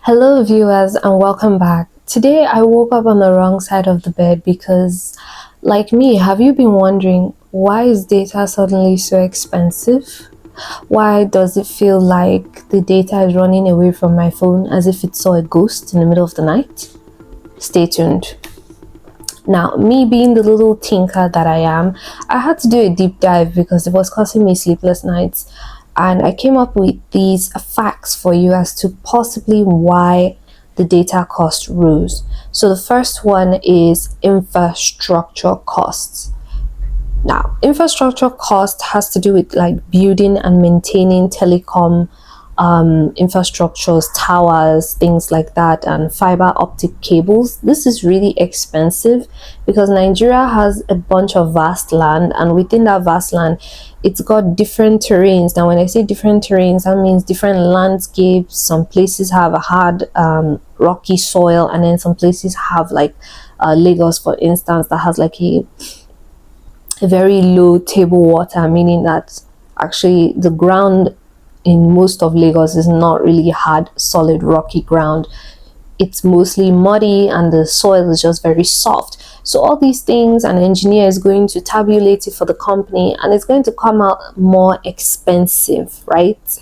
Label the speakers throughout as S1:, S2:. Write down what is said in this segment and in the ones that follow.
S1: Hello viewers and welcome back. Today I woke up on the wrong side of the bed because, like me, have you been wondering why is data suddenly so expensive? Why does it feel like the data is running away from my phone as if it saw a ghost in the middle of the night? Stay tuned. Now, me being the little tinker that I am, I had to do a deep dive because it was causing me sleepless nights. And I came up with these facts for you as to possibly why the data cost rose. So the first one is infrastructure costs. Now, infrastructure cost has to do with like building and maintaining telecom infrastructures, towers, things like that, and fiber optic cables. This is really expensive because Nigeria has a bunch of vast land, and within that vast land, it's got different terrains. Now, when I say different terrains, that means different landscapes. Some places have a hard, rocky soil, and then some places have like Lagos, for instance, that has like a very low table water, meaning that actually the ground in most of Lagos is not really hard, solid, rocky ground. It's mostly muddy and the soil is just very soft. So all these things, an engineer is going to tabulate it for the company and it's going to come out more expensive, right?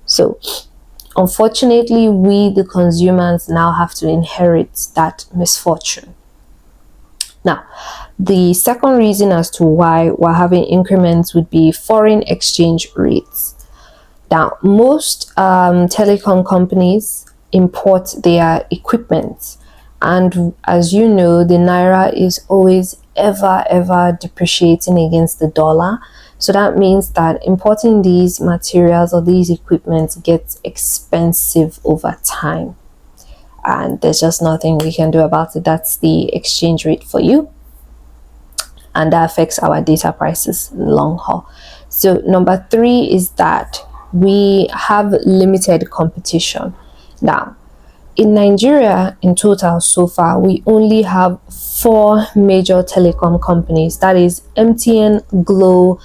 S1: So unfortunately, we the consumers now have to inherit that misfortune. Now, the second reason as to why we're having increments would be foreign exchange rates. Now, most telecom companies import their equipment, and as you know, the naira is always ever depreciating against the dollar. So that means that importing these materials or these equipment gets expensive over time, and there's just nothing we can do about it. That's the exchange rate for you, and that affects our data prices in the long haul. So number three is that we have limited competition. Now, in Nigeria, in total, so far, we only have 4 major telecom companies. That is MTN, Glo,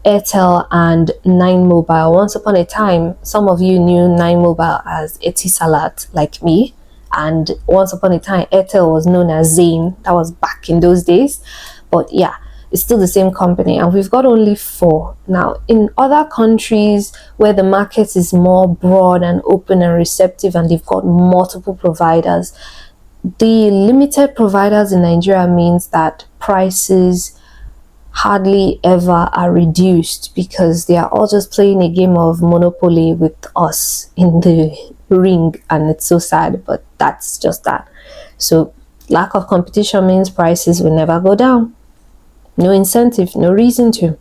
S1: Airtel, and Nine Mobile. Once upon a time, some of you knew Nine Mobile as Etisalat, like me. And once upon a time, Airtel was known as Zain. That was back in those days. But yeah, it's still the same company, and we've got only 4. Now, in other countries where the market is more broad and open and receptive and they've got multiple providers, the limited providers in Nigeria means that prices hardly ever are reduced because they are all just playing a game of monopoly with us in the ring, and it's so sad, but that's just that. So lack of competition means prices will never go down. No incentive, no reason to.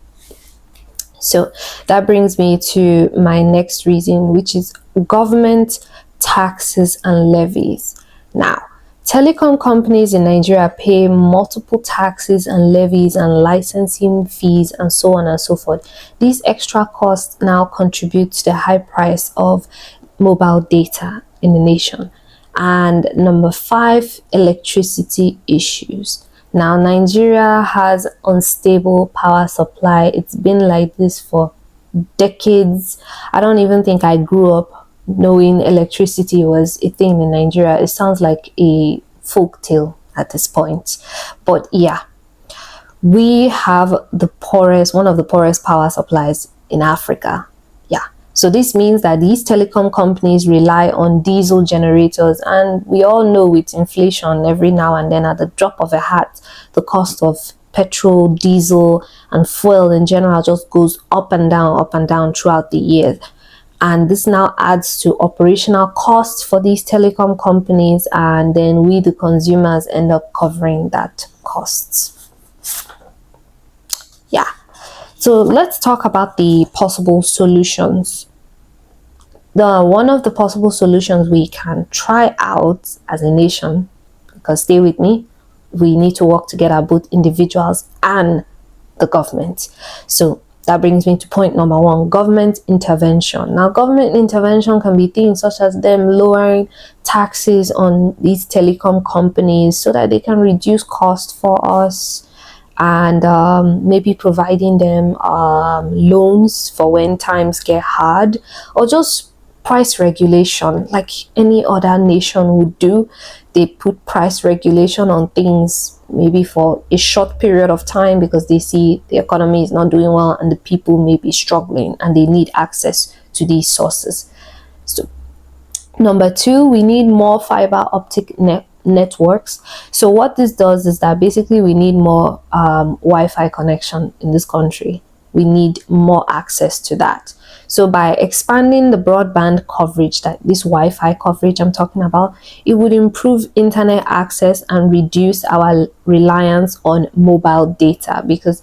S1: So that brings me to my next reason, which is government taxes and levies. Now, telecom companies in Nigeria pay multiple taxes and levies and licensing fees and so on and so forth. These extra costs now contribute to the high price of mobile data in the nation. And number 5, electricity issues. Now, Nigeria has unstable power supply. It's been like this for decades. I don't even think I grew up knowing electricity was a thing in Nigeria. It sounds like a folk tale at this point. But yeah, we have one of the poorest power supplies in Africa. Yeah. So this means that these telecom companies rely on diesel generators, and we all know with inflation every now and then at the drop of a hat, the cost of petrol, diesel, and fuel in general just goes up and down throughout the year. And this now adds to operational costs for these telecom companies, and then we the consumers end up covering that costs. Yeah. So let's talk about the possible solutions. One of the possible solutions we can try out as a nation, because stay with me, we need to work together, both individuals and the government. So that brings me to point number 1, government intervention. Now, government intervention can be things such as them lowering taxes on these telecom companies so that they can reduce cost for us, and maybe providing them loans for when times get hard, or just price regulation, like any other nation would do. They put price regulation on things maybe for a short period of time because they see the economy is not doing well and the people may be struggling and they need access to these sources. So number two, we need more fiber optic networks. So what this does is that basically we need more Wi-Fi connection in this country. We need more access to that. So by expanding the broadband coverage, that this Wi-Fi coverage I'm talking about, it would improve internet access and reduce our reliance on mobile data because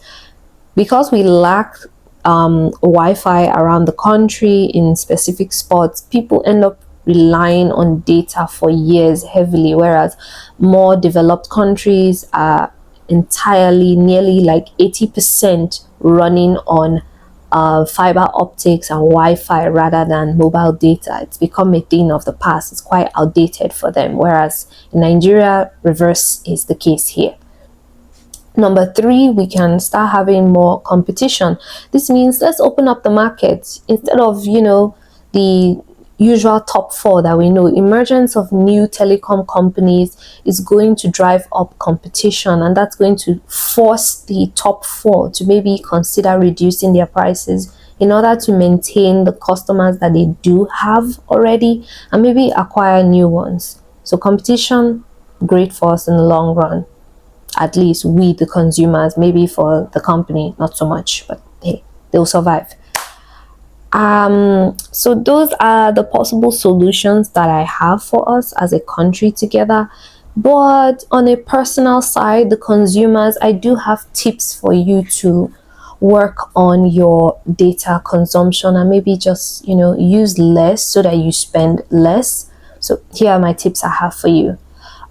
S1: we lack Wi-Fi around the country in specific spots. People end up relying on data for years heavily, whereas more developed countries are entirely, nearly like 80% running on fiber optics and Wi-Fi rather than mobile data. It's become a thing of the past. It's quite outdated for them, whereas in Nigeria, reverse is the case here. Number three, we can start having more competition. This means let's open up the market instead of, the usual top four that we know. Emergence of new telecom companies is going to drive up competition, and that's going to force the top four to maybe consider reducing their prices in order to maintain the customers that they do have already and maybe acquire new ones. So competition, great for us in the long run. At least we, the consumers. Maybe for the company, not so much, but hey, they'll survive. So those are the possible solutions that I have for us as a country together. But on a personal side, the consumers, I do have tips for you to work on your data consumption and maybe just, use less so that you spend less. So here are my tips I have for you.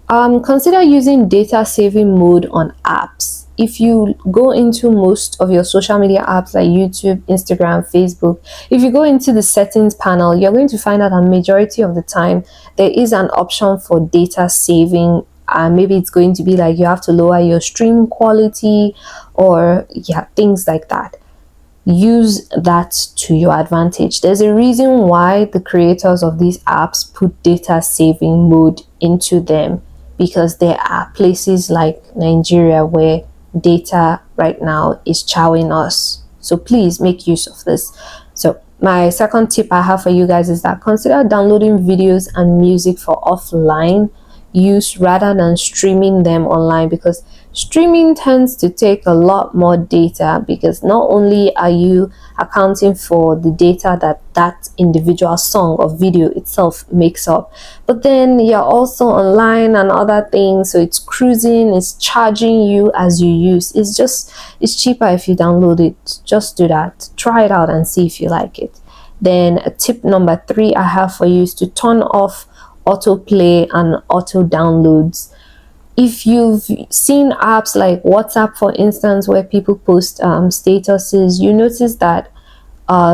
S1: Consider using data saving mode on apps. If you go into most of your social media apps like YouTube, Instagram, Facebook, if you go into the settings panel, you're going to find out a majority of the time there is an option for data saving. Maybe it's going to be like you have to lower your stream quality or things like that. Use that to your advantage. There's a reason why the creators of these apps put data saving mode into them, because there are places like Nigeria where data right now is chowing us. So please make use of this. So my second tip I have for you guys is that consider downloading videos and music for offline use rather than streaming them online, because streaming tends to take a lot more data, because not only are you accounting for the data that individual song or video itself makes up, but then you're also online and other things, so it's cruising, it's charging you as you use. It's cheaper if you download it. Just do that, try it out and see if you like it. Then tip number 3 I have for you is to turn off autoplay and auto downloads. If you've seen apps like WhatsApp, for instance, where people post statuses, you notice that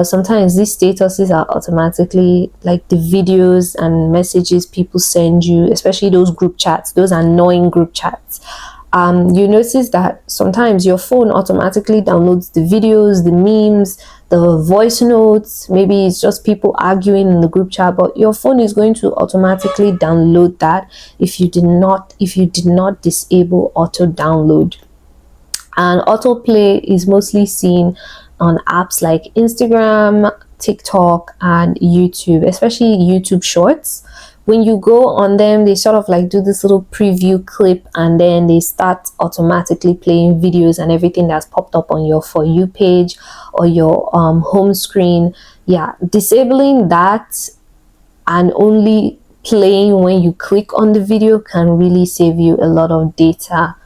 S1: sometimes these statuses are automatically, like the videos and messages people send you, especially those group chats, those annoying group chats. You notice that sometimes your phone automatically downloads the videos, the memes, the voice notes. Maybe it's just people arguing in the group chat, but your phone is going to automatically download that if you did not disable auto download. And autoplay is mostly seen on apps like Instagram, TikTok, and YouTube, especially YouTube Shorts. When you go on them, they sort of like do this little preview clip and then they start automatically playing videos and everything that's popped up on your For You page or your home screen. Disabling that and only playing when you click on the video can really save you a lot of data.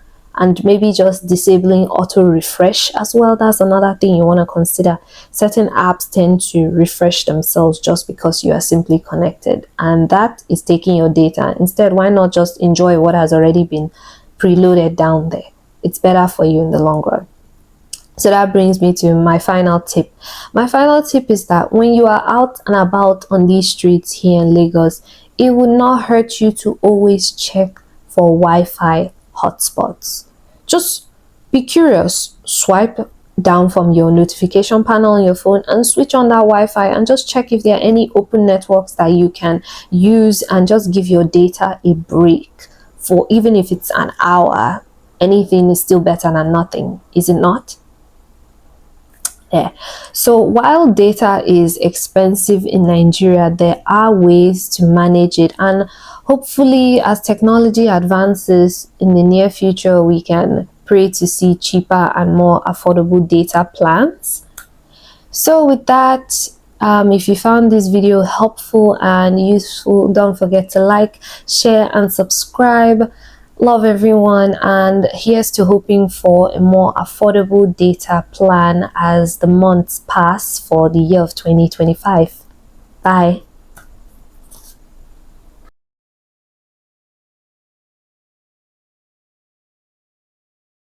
S1: And maybe just disabling auto refresh as well. That's another thing you want to consider. Certain apps tend to refresh themselves just because you are simply connected, and that is taking your data. Instead, why not just enjoy what has already been preloaded down there? It's better for you in the long run. So that brings me to my final tip. My final tip is that when you are out and about on these streets here in Lagos, it would not hurt you to always check for Wi-Fi hotspots. Just be curious, swipe down from your notification panel on your phone and switch on that Wi-Fi and just check if there are any open networks that you can use, and just give your data a break for even if it's an hour. Anything is still better than nothing, is it not? Yeah. So while data is expensive in Nigeria, there are ways to manage it, and hopefully as technology advances in the near future, we can pray to see cheaper and more affordable data plans. So with that, if you found this video helpful and useful, don't forget to like, share and subscribe. Love everyone, and here's to hoping for a more affordable data plan as the months pass for the year of 2025. Bye.